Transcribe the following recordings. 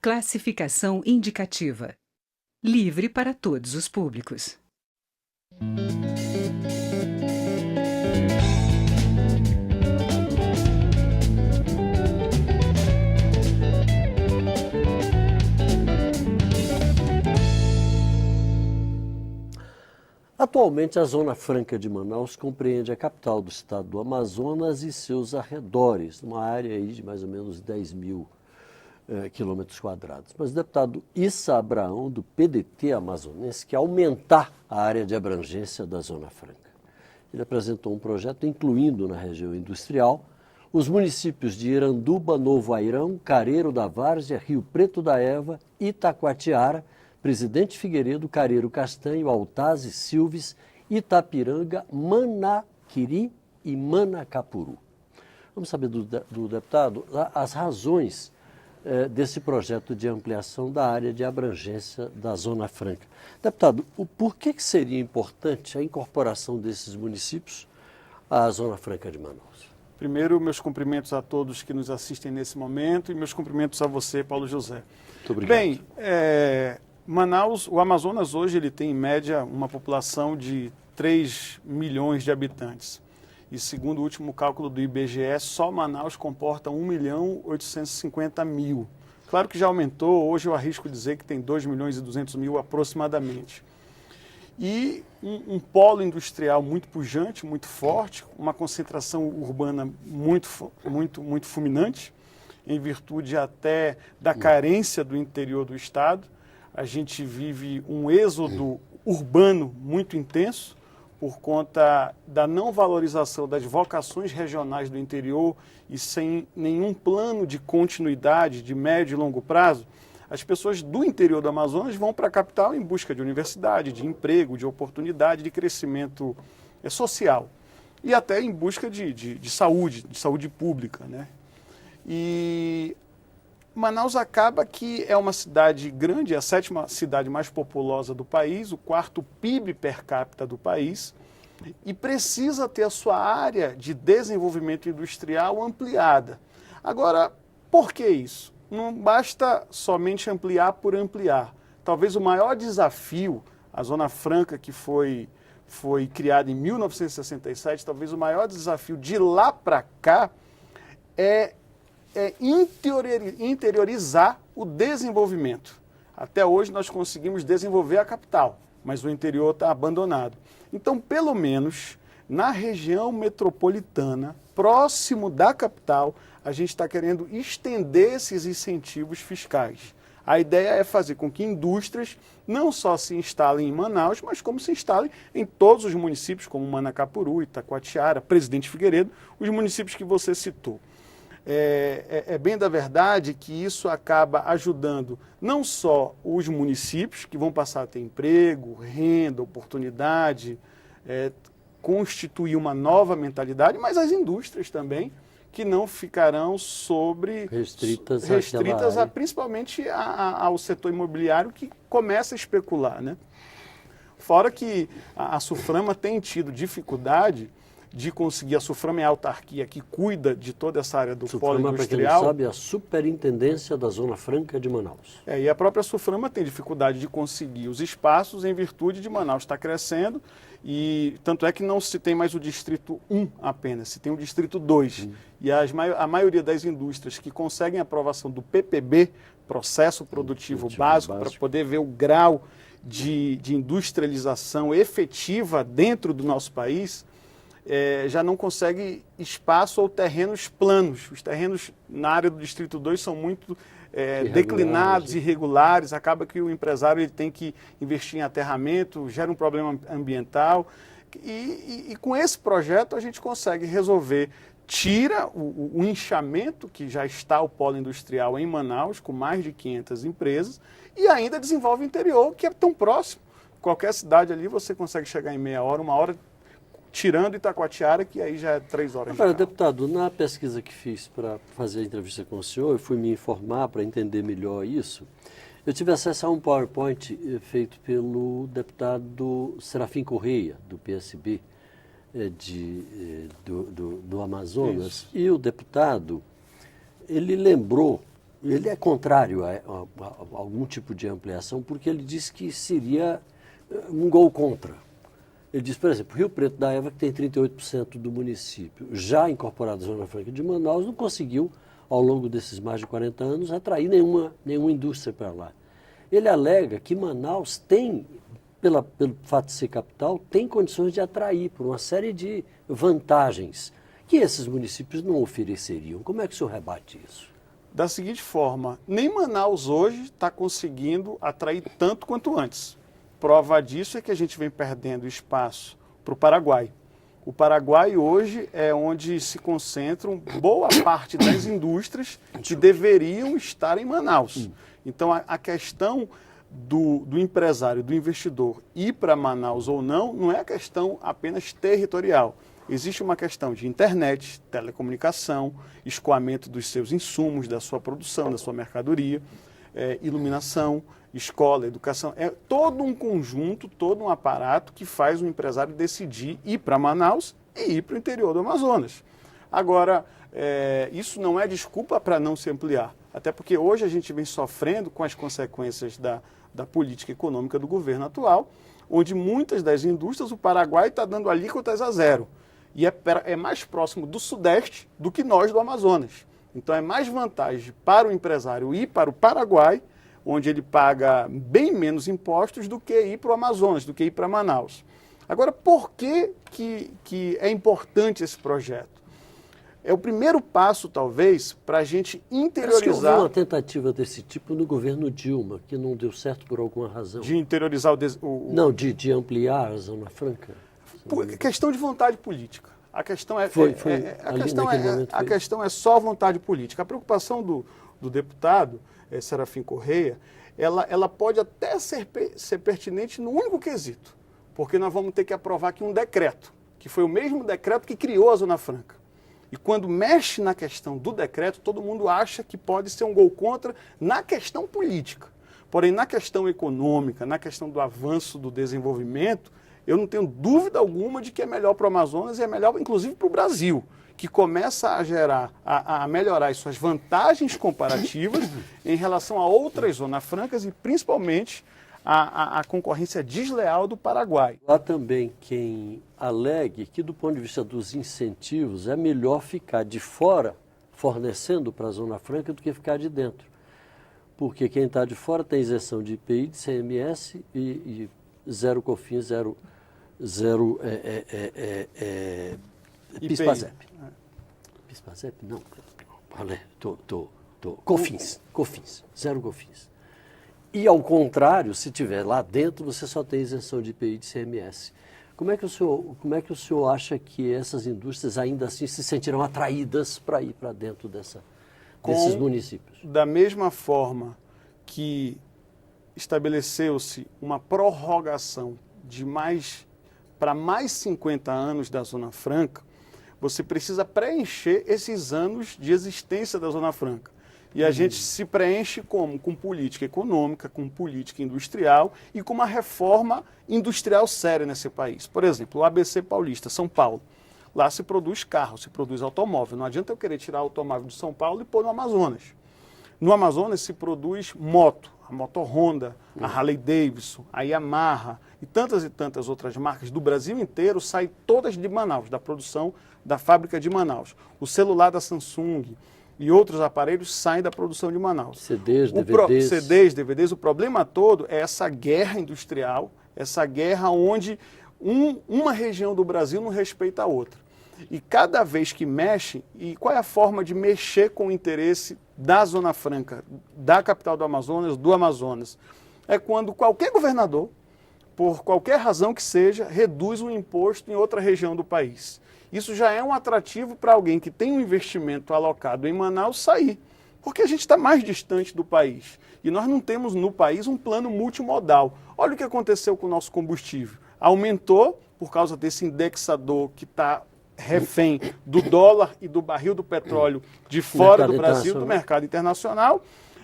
Classificação indicativa. Livre para todos os públicos. Atualmente, a Zona Franca de Manaus compreende a capital do estado do Amazonas e seus arredores, uma área aí de mais ou menos 10 mil quilômetros quadrados. Mas o deputado Issa Abraão, do PDT amazonense, quer aumentar a área de abrangência da Zona Franca. Ele apresentou um projeto incluindo na região industrial os municípios de Iranduba, Novo Airão, Careiro da Várzea, Rio Preto da Eva, Itacoatiara, Presidente Figueiredo, Careiro Castanho, Altazes, Silves, Itapiranga, Manaquiri e Manacapuru. Vamos saber do deputado as razões desse projeto de ampliação da área de abrangência da Zona Franca. Deputado, por que seria importante a incorporação desses municípios à Zona Franca de Manaus? Primeiro, meus cumprimentos a todos que nos assistem nesse momento e meus cumprimentos a você, Paulo José. Muito obrigado. Bem, Manaus, o Amazonas hoje ele tem em média uma população de 3 milhões de habitantes. E segundo o último cálculo do IBGE, só Manaus comporta 1.850.000. Claro que já aumentou, hoje eu arrisco dizer que tem 2.200.000 aproximadamente. E um polo industrial muito pujante, muito forte, uma concentração urbana muito fulminante, em virtude até da carência do interior do estado. A gente vive um êxodo urbano muito intenso por conta da não valorização das vocações regionais do interior e sem nenhum plano de continuidade de médio e longo prazo. As pessoas do interior do Amazonas vão para a capital em busca de universidade, de emprego, de oportunidade, de crescimento social e até em busca de saúde pública, né? E Manaus acaba que é uma cidade grande, é a 7ª cidade mais populosa do país, o 4º PIB per capita do país, e precisa ter a sua área de desenvolvimento industrial ampliada. Agora, por que isso? Não basta somente ampliar por ampliar. Talvez o maior desafio, a Zona Franca que foi criada em 1967, talvez o maior desafio de lá para cá é interiorizar o desenvolvimento. Até hoje nós conseguimos desenvolver a capital, mas o interior está abandonado. Então, pelo menos na região metropolitana, próximo da capital, a gente está querendo estender esses incentivos fiscais. A ideia é fazer com que indústrias não só se instalem em Manaus, mas como se instalem em todos os municípios, como Manacapuru, Itacoatiara, Presidente Figueiredo, os municípios que você citou. É bem da verdade que isso acaba ajudando não só os municípios, que vão passar a ter emprego, renda, oportunidade, constituir uma nova mentalidade, mas as indústrias também, que não ficarão restritas principalmente ao setor imobiliário, que começa a especular, né? Fora que a Suframa tem tido dificuldade de conseguir. A Suframa é a autarquia que cuida de toda essa área do polo industrial. Para quem não sabe, é a Superintendência da Zona Franca de Manaus. E a própria Suframa tem dificuldade de conseguir os espaços em virtude de Manaus estar crescendo, e tanto é que não se tem mais o Distrito 1 apenas, se tem o Distrito 2. E a maioria das indústrias que conseguem a aprovação do PPB, Processo Produtivo Básico, para poder ver o grau de industrialização efetiva dentro do nosso país, já não consegue espaço ou terrenos planos. Os terrenos na área do Distrito 2 são muito declinados, irregulares, acaba que o empresário ele tem que investir em aterramento, gera um problema ambiental. E com esse projeto a gente consegue resolver, tira o inchamento que já está o polo industrial em Manaus, com mais de 500 empresas, e ainda desenvolve o interior, que é tão próximo. Qualquer cidade ali você consegue chegar em meia hora, 1 hora, tirando Itacoatiara, que aí já é 3 horas. Agora, deputado, na pesquisa que fiz para fazer a entrevista com o senhor, eu fui me informar para entender melhor isso. Eu tive acesso a um PowerPoint feito pelo deputado Serafim Correia, do PSB, do Amazonas. Isso. E o deputado, ele lembrou ele é contrário a algum tipo de ampliação, porque ele diz que seria um gol contra. Ele diz, por exemplo, Rio Preto da Eva, que tem 38% do município, já incorporado à Zona Franca de Manaus, não conseguiu, ao longo desses mais de 40 anos, atrair nenhuma indústria para lá. Ele alega que Manaus tem, pelo fato de ser capital, tem condições de atrair por uma série de vantagens que esses municípios não ofereceriam. Como é que o senhor rebate isso? Da seguinte forma, nem Manaus hoje está conseguindo atrair tanto quanto antes. Prova disso é que a gente vem perdendo espaço para o Paraguai. O Paraguai hoje é onde se concentram boa parte das indústrias que deveriam estar em Manaus. Então a questão do empresário, do investidor ir para Manaus ou não é a questão apenas territorial. Existe uma questão de internet, telecomunicação, escoamento dos seus insumos, da sua produção, da sua mercadoria, iluminação, escola, educação. É todo um conjunto, todo um aparato que faz o empresário decidir ir para Manaus e ir para o interior do Amazonas. Agora, isso não é desculpa para não se ampliar, até porque hoje a gente vem sofrendo com as consequências da política econômica do governo atual, onde muitas das indústrias, o Paraguai está dando alíquotas a zero. E é mais próximo do Sudeste do que nós do Amazonas. Então é mais vantagem para o empresário ir para o Paraguai, onde ele paga bem menos impostos, do que ir para o Amazonas, do que ir para Manaus. Agora, por que é importante esse projeto? É o primeiro passo, talvez, para a gente interiorizar... Acho que houve uma tentativa desse tipo no governo Dilma, que não deu certo por alguma razão. De interiorizar Não, de ampliar a Zona Franca. Questão de vontade política. A questão a questão é só vontade política. A preocupação do deputado Serafim Correia, ela pode até ser pertinente no único quesito, porque nós vamos ter que aprovar aqui um decreto, que foi o mesmo decreto que criou a Zona Franca. E quando mexe na questão do decreto, todo mundo acha que pode ser um gol contra na questão política. Porém, na questão econômica, na questão do avanço do desenvolvimento, eu não tenho dúvida alguma de que é melhor para o Amazonas e é melhor, inclusive, para o Brasil, que começa a melhorar as suas vantagens comparativas em relação a outras zonas francas e, principalmente, a concorrência desleal do Paraguai. Há também quem alegue que, do ponto de vista dos incentivos, é melhor ficar de fora fornecendo para a Zona Franca do que ficar de dentro. Porque quem está de fora tem isenção de IPI, de CMS e zero COFINS, zero PIS/PASEP. PIS/PASEP? Não. COFINS, zero COFINS. E ao contrário, se tiver lá dentro, você só tem isenção de IPI e de CMS. Como é que o senhor acha que essas indústrias ainda assim se sentirão atraídas para ir para dentro desses municípios? Da mesma forma que estabeleceu-se uma prorrogação para mais 50 anos da Zona Franca, você precisa preencher esses anos de existência da Zona Franca. E a gente se preenche como? Com política econômica, com política industrial e com uma reforma industrial séria nesse país. Por exemplo, o ABC Paulista, São Paulo. Lá se produz carro, se produz automóvel. Não adianta eu querer tirar o automóvel de São Paulo e pôr no Amazonas. No Amazonas se produz moto, a Moto Honda, a Harley Davidson, a Yamaha e tantas outras marcas do Brasil inteiro saem todas de Manaus, da produção da fábrica de Manaus. O celular da Samsung e outros aparelhos saem da produção de Manaus. CDs, DVDs. O problema todo é essa guerra industrial, essa guerra onde uma região do Brasil não respeita a outra. E cada vez que mexe, e qual é a forma de mexer com o interesse da Zona Franca, da capital do Amazonas? É quando qualquer governador, por qualquer razão que seja, reduz o imposto em outra região do país. Isso já é um atrativo para alguém que tem um investimento alocado em Manaus sair, porque a gente está mais distante do país. E nós não temos no país um plano multimodal. Olha o que aconteceu com o nosso combustível. Aumentou por causa desse indexador que está refém do dólar e do barril do petróleo de fora do Brasil, do mercado internacional.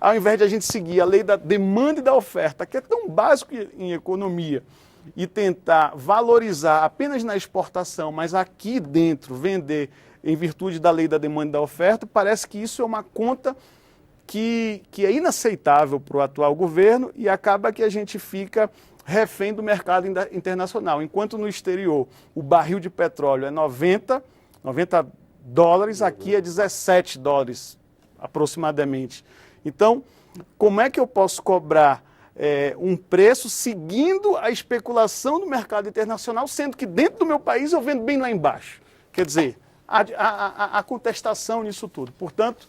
Ao invés de a gente seguir a lei da demanda e da oferta, que é tão básico em economia, e tentar valorizar apenas na exportação, mas aqui dentro vender em virtude da lei da demanda e da oferta, parece que isso é uma conta que é inaceitável para o atual governo e acaba que a gente fica refém do mercado internacional. Enquanto no exterior o barril de petróleo é 90 dólares, aqui é 17 dólares aproximadamente. Então, como é que eu posso cobrar um preço seguindo a especulação do mercado internacional, sendo que dentro do meu país eu vendo bem lá embaixo? Quer dizer, a contestação nisso tudo. Portanto,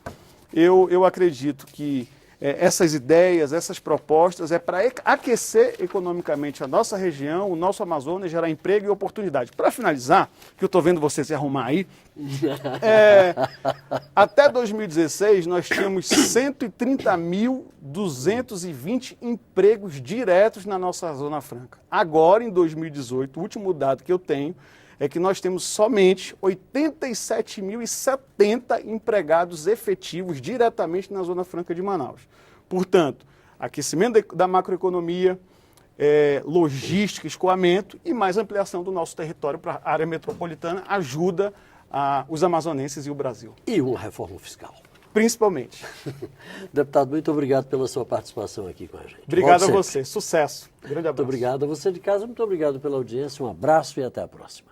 eu acredito que essas ideias, essas propostas é para aquecer economicamente a nossa região, o nosso Amazonas, gerar emprego e oportunidade. Para finalizar, que eu estou vendo você se arrumar aí, até 2016 nós tínhamos 130.220 empregos diretos na nossa Zona Franca. Agora, em 2018, o último dado que eu tenho é que nós temos somente 87.070 empregados efetivos diretamente na Zona Franca de Manaus. Portanto, aquecimento da macroeconomia, logística, escoamento e mais ampliação do nosso território para a área metropolitana ajuda os amazonenses e o Brasil. E uma reforma fiscal. Principalmente. Deputado, muito obrigado pela sua participação aqui com a gente. Obrigado a você. Sucesso. Grande abraço. Muito obrigado a você de casa, muito obrigado pela audiência, um abraço e até a próxima.